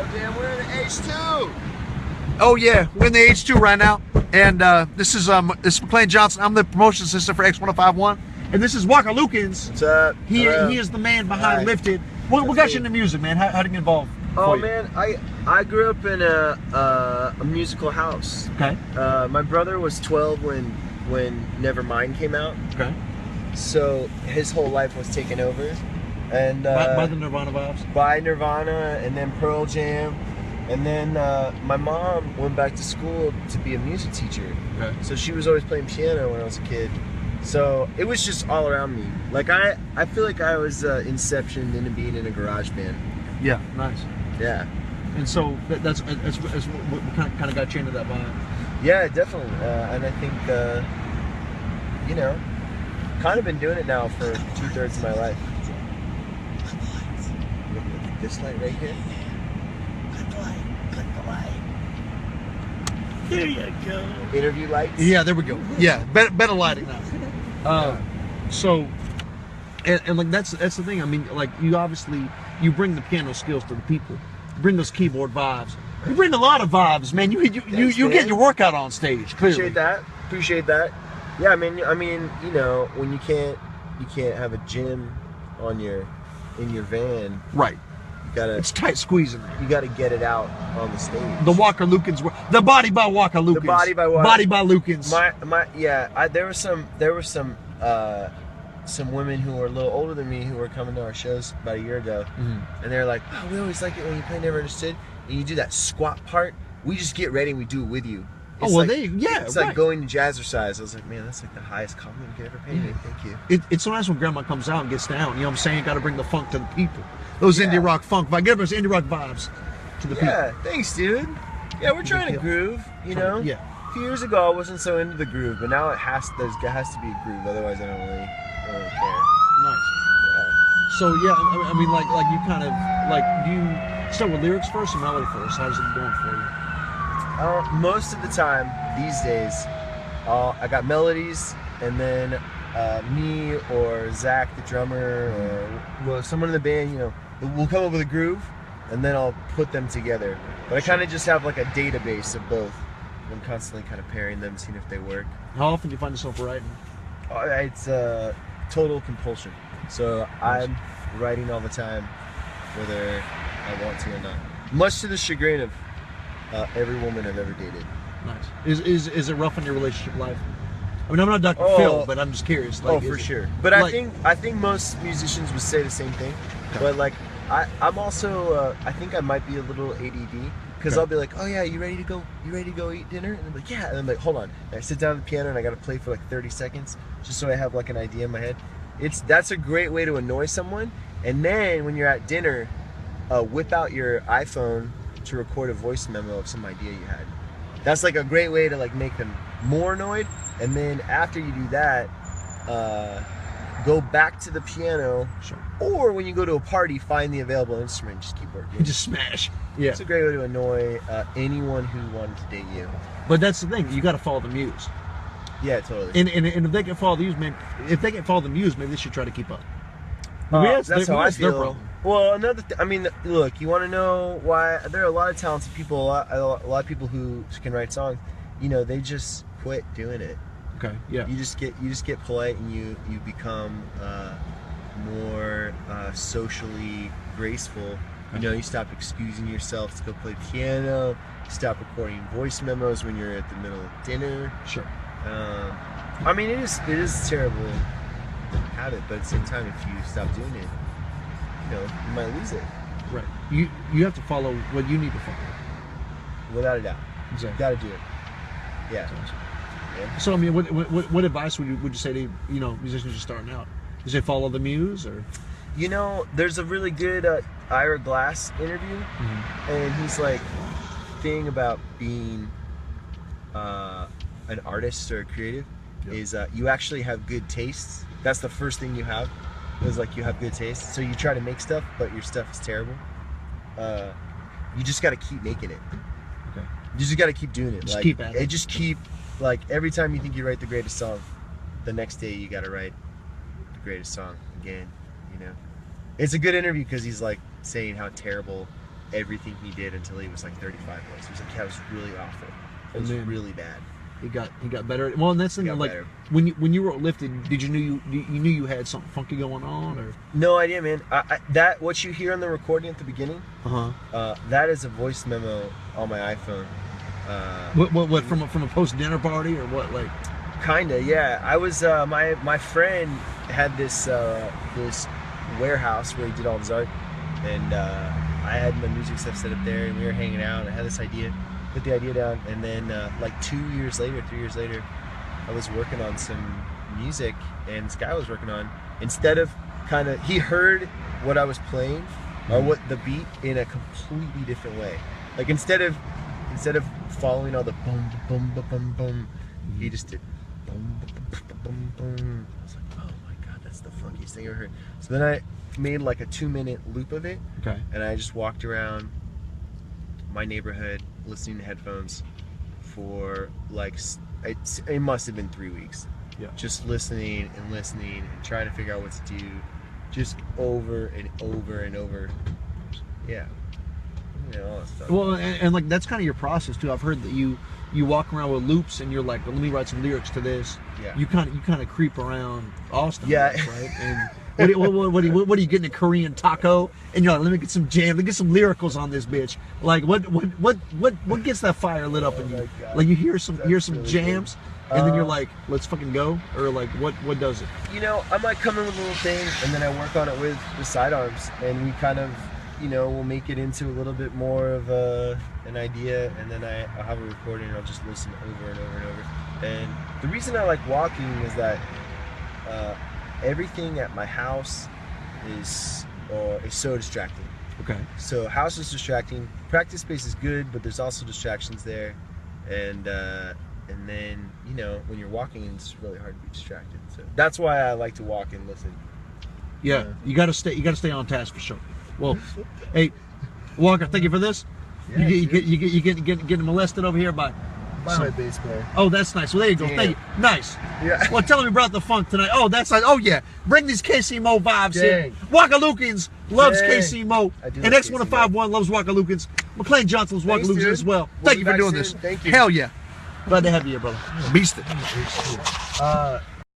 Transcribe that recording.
Oh damn, we're in the H2. Oh yeah, we're in the H2 right now, and this is McLean Johnson. I'm the promotion assistant for X1051, and this is Walker Lukens. What's up? He is the man behind Hi. Lifted. What got you into music, man? How did you get involved? Oh man, I grew up in a musical house. Okay. My brother was 12 when Nevermind came out. Okay. So his whole life was taken over, and By the Nirvana vibes. by Nirvana, and then Pearl Jam, and then my mom went back to school to be a music teacher. Okay. So she was always playing piano when I was a kid. So it was just all around me. Like I feel like I was inceptioned into being in a garage band. Yeah. Nice. Yeah. And so that's what kind of got you into that vibe. Yeah, definitely. And I think you know, kind of been doing it now for 2/3 of my life. Look at this light right here. Click the light. There you go. Interview lights. Yeah, there we go. Yeah, better lighting now. So, and like that's the thing. I mean, like you bring the piano skills to the people. You bring those keyboard vibes. You bring a lot of vibes, man. You get your workout on stage. Clearly. Appreciate that. Yeah, I mean, you know, when you can't have a gym in your van. Right. It's tight squeezing there. You gotta get it out on the stage. The Walker Lukens, the body by Walker Lukens. The body by Walker. Body by Lukens. There were some women who were a little older than me who were coming to our shows about a year ago, and they're like, "Oh, we always like it when you play Never Understood, and you do that squat part. We just get ready and we do it with you." It's it's like going to jazzercise. I was like, man, that's like the highest compliment you could ever pay me. Thank you. It's so nice when grandma comes out and gets down. You know what I'm saying? You got to bring the funk to the people. Those indie rock funk vibes. Give us indie rock vibes to the people. Yeah, thanks, dude. Yeah, we're trying to groove. You know. Yeah. A few years ago, I wasn't so into the groove, but now it has to be a groove. Otherwise, I don't really care. Nice. Yeah. So yeah, I mean, like you kind of do you start with lyrics first or melody first? How's it going for you? Most of the time these days, I got melodies, and then me or Zach, the drummer, or someone in the band, you know, we'll come up with a groove, and then I'll put them together. But I kind of just have like a database of both. I'm constantly kind of pairing them, seeing if they work. How often do you find yourself writing? It's total compulsion. So I'm writing all the time, whether I want to or not. Much to the chagrin of every woman I've ever dated. Nice. Is it rough in your relationship life? I mean, I'm not Dr. Phil, but I'm just curious. Like, for sure. But I think most musicians would say the same thing. Okay. But like, I'm also I think I might be a little ADD, because I'll be like, oh yeah, you ready to go eat dinner? And I'm like, yeah. And I'm like, hold on. And I sit down at the piano and I got to play for like 30 seconds just so I have like an idea in my head. That's a great way to annoy someone. And then when you're at dinner, whip out your iPhone to record a voice memo of some idea you had. That's like a great way to like make them more annoyed. And then after you do that, go back to the piano. Sure. Or when you go to a party, find the available instrument, just keep working. Just smash. Yeah. It's a great way to annoy anyone who wanted to date you. But that's the thing, you got to follow the muse. Yeah, totally. And if they can follow the muse, maybe they should try to keep up. That's how I feel. Well, I mean, look, you want to know why? There are a lot of talented people, a lot of people who can write songs. You know, they just quit doing it. Okay. Yeah. You just get polite, and you become more socially graceful. You know, you stop excusing yourself to go play piano. You stop recording voice memos when you're at the middle of dinner. Sure. I mean, it is a terrible habit, but at the same time, if you stop doing it, you know, you might lose it. Right. You have to follow what you need to follow. Without a doubt. Exactly. You got to do it. Yeah. Yeah. So I mean, what advice would you say to musicians just starting out? You say follow the muse, or? You know, there's a really good Ira Glass interview, and he's like, thing about being an artist or a creative is you actually have good tastes. That's the first thing you have. Is like you have good taste. So you try to make stuff, but your stuff is terrible. You just got to keep making it. Okay. You just got to keep doing it. Just keep at it. Just keep, like, every time you think you write the greatest song, the next day you got to write the greatest song again. You know, it's a good interview because he's like saying how terrible everything he did until he was like 35 was. He was like, yeah, it was really awful. It was really bad. He got better. Well, and that's the thing, like better. when you wrote Lifted, did you knew you had something funky going on, or? No idea, man. That what you hear on the recording at the beginning, that is a voice memo on my iPhone. What from a post dinner party or what, like? Kinda, yeah. I was my friend had this this warehouse where he did all of his art, and I had my music stuff set up there, and we were hanging out. And I had this idea, put the idea down, and then like 3 years later, I was working on some music, and this guy was working on, instead of he heard what I was playing or what the beat in a completely different way. Like instead of following all the boom boom boom boom boom, he just did boom boom boom boom. I was like, oh my god, that's the funkiest thing I ever heard. So then I made like a 2-minute loop of it, and I just walked around my neighborhood listening to headphones for like it must have been 3 weeks. Yeah. Just listening and trying to figure out what to do, just over and over and over. Yeah. All that stuff. Well, and like that's kind of your process too. I've heard that you walk around with loops and you're like, let me write some lyrics to this. Yeah. You kind of creep around Austin. Yeah. Right. And what are you getting, a Korean taco? And you're like, let me get some jam, let me get some lyricals on this bitch. Like what gets that fire lit up in you? Like you hear some really jams, and then you're like, let's fucking go, or like what does it? You know, I might come in with a little thing, and then I work on it with the sidearms, and we kind of, you know, we'll make it into a little bit more of an idea, and then I'll have a recording, and I'll just listen over and over and over. And the reason I like walking is that everything at my house is so distracting. Okay. So house is distracting. Practice space is good, but there's also distractions there, and then, you know, when you're walking, it's really hard to be distracted. So that's why I like to walk and listen. Yeah, you gotta stay on task for sure. Well, hey, Walker, thank you for this. Yeah, you getting molested over here by my bass player. Oh, that's nice. Well, there you go. Damn. Thank you. Nice. Yeah. Well, tell him we brought the funk tonight. Oh, that's nice. Oh yeah, bring these KC Mo vibes here. Waka Lukens loves KC Mo, and X1051 loves Waka Lukens. McLean Johnson loves Waka Lukens as well. Thank you for doing this. Thank you. Hell yeah. Glad to have you here, brother. Beast it.